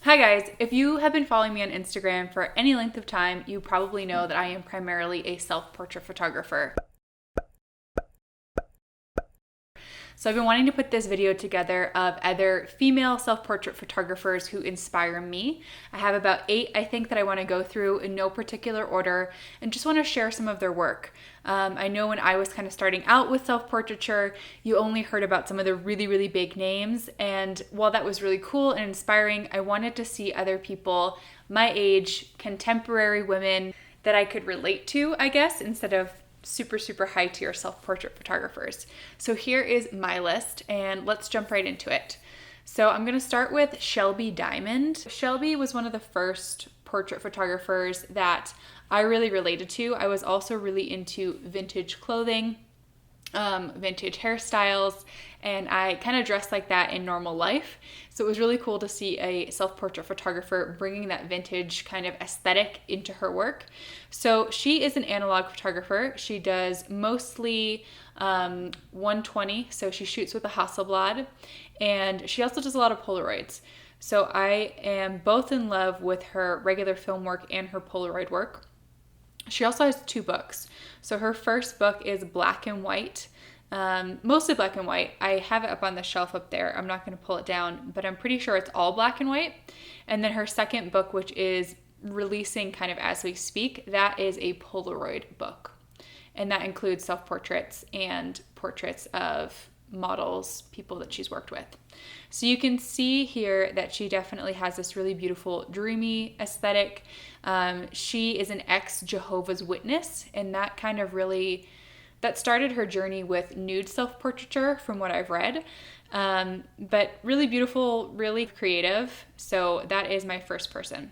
Hi guys, if you have been following me on Instagram for any length of time, you probably know that I am primarily a self-portrait photographer. So I've been wanting to put this video together of other female self-portrait photographers who inspire me. I have about 8, I think, that I want to go through in no particular order and just want to share some of their work. I know when I was kind of starting out with self-portraiture, you only heard about some of the really, really big names. And while that was really cool and inspiring, I wanted to see other people my age, contemporary women that I could relate to, I guess, instead of super high tier self-portrait photographers. So here is my list and let's jump right into it. So I'm going to start with Shelby Diamond. Shelby was one of the first portrait photographers that I really related to. I was also really into vintage clothing, vintage hairstyles, and I kind of dressed like that in normal life. So it was really cool to see a self-portrait photographer bringing that vintage kind of aesthetic into her work. So she is an analog photographer. She does mostly 120, so she shoots with a Hasselblad, and she also does a lot of Polaroids. So I am both in love with her regular film work and her Polaroid work. She also has 2 books. So her first book is black and white, mostly black and white. I have it up on the shelf up there. I'm not going to pull it down, but I'm pretty sure it's all black and white. And then her second book, which is releasing kind of as we speak, that is a Polaroid book. And that includes self-portraits and portraits of models, people that she's worked with. So you can see here that she definitely has this really beautiful, dreamy aesthetic. She is an ex-Jehovah's Witness, and that kind of really, that started her journey with nude self-portraiture from what I've read. But really beautiful, really creative. So that is my first person.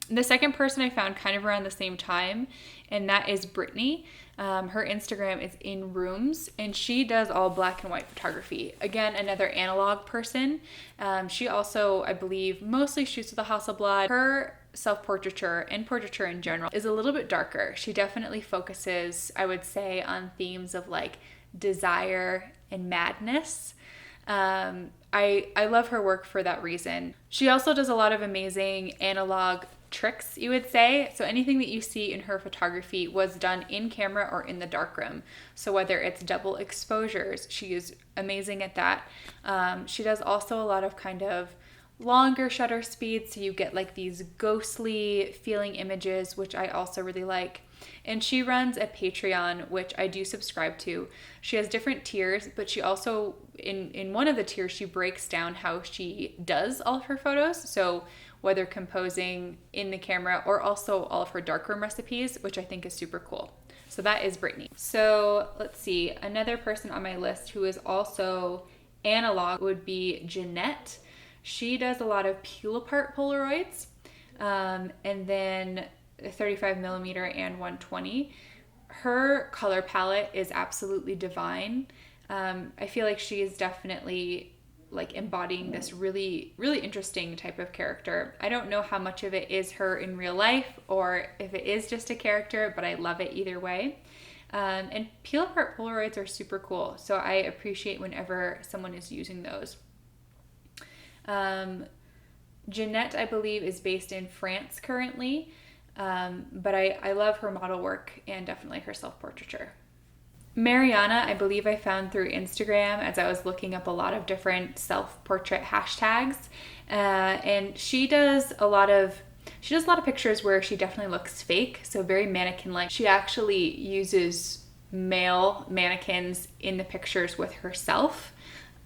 The second person I found kind of around the same time, and that is Brittany. Her Instagram is in rooms, and she does all black and white photography. Again, another analog person. She also, I believe, mostly shoots with a Hasselblad. Her self-portraiture and portraiture in general is a little bit darker. She definitely focuses, I would say, on themes of like desire and madness. I love her work for that reason. She also does a lot of amazing analog tricks, you would say. So anything that you see in her photography was done in camera or in the darkroom. So whether it's double exposures, she is amazing at that. She does also a lot of kind of longer shutter speeds, so you get like these ghostly feeling images, which I also really like. And she runs a Patreon, which I do subscribe to. She has different tiers, but she also, in one of the tiers, she breaks down how she does all of her photos. So whether composing in the camera or also all of her darkroom recipes, which I think is super cool. So that is Brittany. So let's see, another person on my list who is also analog would be Jeanette. She does a lot of peel apart Polaroids, and then 35 millimeter and 120. Her color palette is absolutely divine. I feel like she is definitely like embodying this really interesting type of character. I don't know how much of it is her in real life or if it is just a character, but I love it either way. And peel apart Polaroids are super cool, so I appreciate whenever someone is using those. Jeanette, I believe, is based in France currently, but I love her model work and definitely her self-portraiture. Mariana, I believe I found through Instagram as I was looking up a lot of different self-portrait hashtags, and she does a lot of pictures where she definitely looks fake, so very mannequin-like. She actually uses male mannequins in the pictures with herself.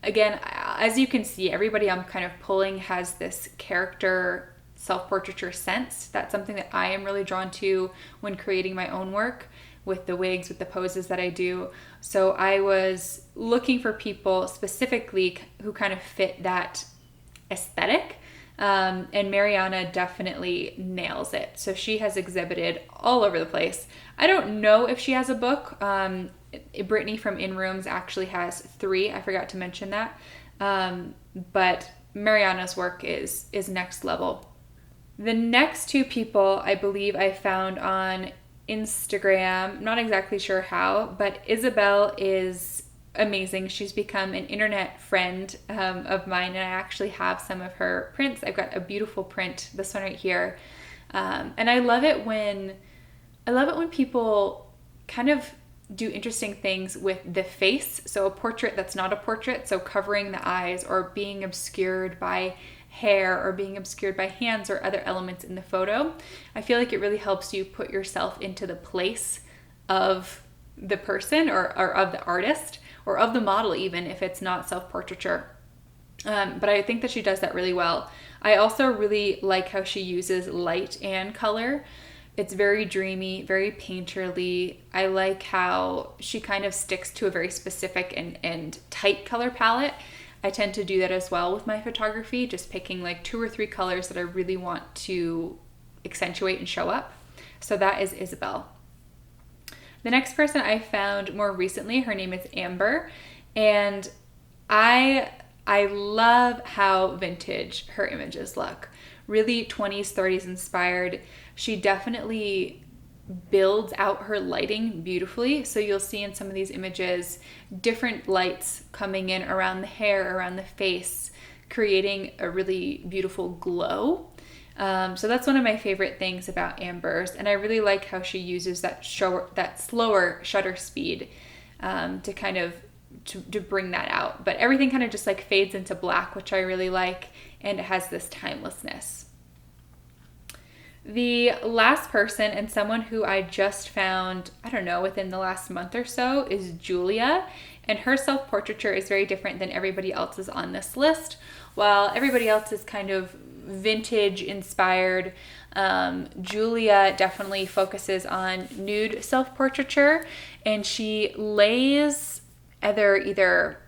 Again, as you can see, everybody I'm kind of pulling has this character self-portraiture sense. That's something that I am really drawn to when creating my own work, with the wigs, with the poses that I do. So I was looking for people specifically who kind of fit that aesthetic. And Mariana definitely nails it. So she has exhibited all over the place. I don't know if she has a book. Brittany from In Rooms actually has 3. I forgot to mention that. But Mariana's work is next level. The next 2 people I believe I found on Instagram, not exactly sure how, but Isabelle is amazing. She's become an internet friend of mine, and I actually have some of her prints. I've got a beautiful print, this one right here, and I love it when people kind of do interesting things with the face. So a portrait that's not a portrait, so covering the eyes or being obscured by hair or being obscured by hands or other elements in the photo. I feel like it really helps you put yourself into the place of the person or of the artist or of the model, even if it's not self-portraiture. But I think that she does that really well. I also really like how she uses light and color. It's very dreamy, very painterly. I like how she kind of sticks to a very specific and tight color palette. I tend to do that as well with my photography, just picking like 2 or 3 colors that I really want to accentuate and show up. So that is Isabelle. The next person I found more recently, her name is Amber, and I love how vintage her images look. Really 20s, 30s inspired. She definitely builds out her lighting beautifully. So you'll see in some of these images, different lights coming in around the hair, around the face, creating a really beautiful glow. So that's one of my favorite things about Amber's, and I really like how she uses that slower shutter speed to kind of to bring that out. But everything kind of just like fades into black, which I really like, and it has this timelessness. The last person, and someone who I just found, I don't know, within the last month or so, is Julia. And her self-portraiture is very different than everybody else's on this list. While everybody else is kind of vintage inspired, Julia definitely focuses on nude self-portraiture, and she lays either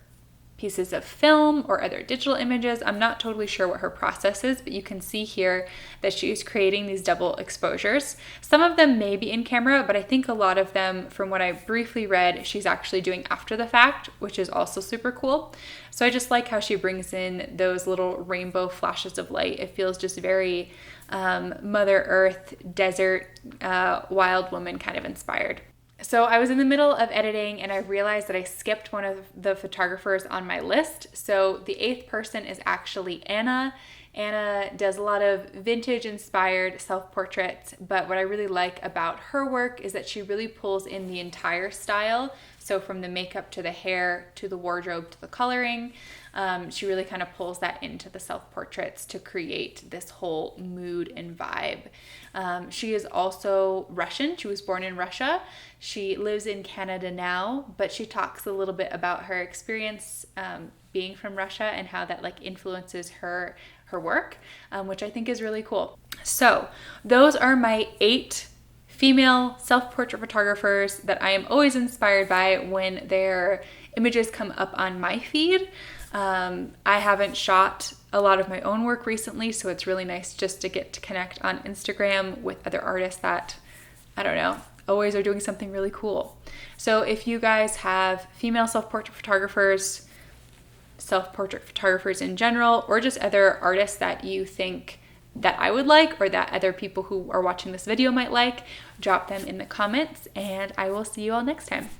pieces of film or other digital images. I'm not totally sure what her process is, but you can see here that she's creating these double exposures. Some of them may be in camera, but I think a lot of them, from what I briefly read, she's actually doing after the fact, which is also super cool. So I just like how she brings in those little rainbow flashes of light. It feels just very Mother Earth, desert, wild woman kind of inspired. So I was in the middle of editing and I realized that I skipped one of the photographers on my list. So the 8th person is actually Anna. Anna does a lot of vintage inspired self-portraits, but what I really like about her work is that she really pulls in the entire style. So from the makeup to the hair to the wardrobe to the coloring, she really kind of pulls that into the self-portraits to create this whole mood and vibe. She is also Russian. She was born in Russia. She lives in Canada now, but she talks a little bit about her experience being from Russia and how that like influences her work, which I think is really cool. So those are my 8 female self-portrait photographers that I am always inspired by when their images come up on my feed. I haven't shot a lot of my own work recently, so it's really nice just to get to connect on Instagram with other artists that, I don't know, always are doing something really cool. So if you guys have female self-portrait photographers in general, or just other artists that you think that I would like or that other people who are watching this video might like, drop them in the comments, and I will see you all next time.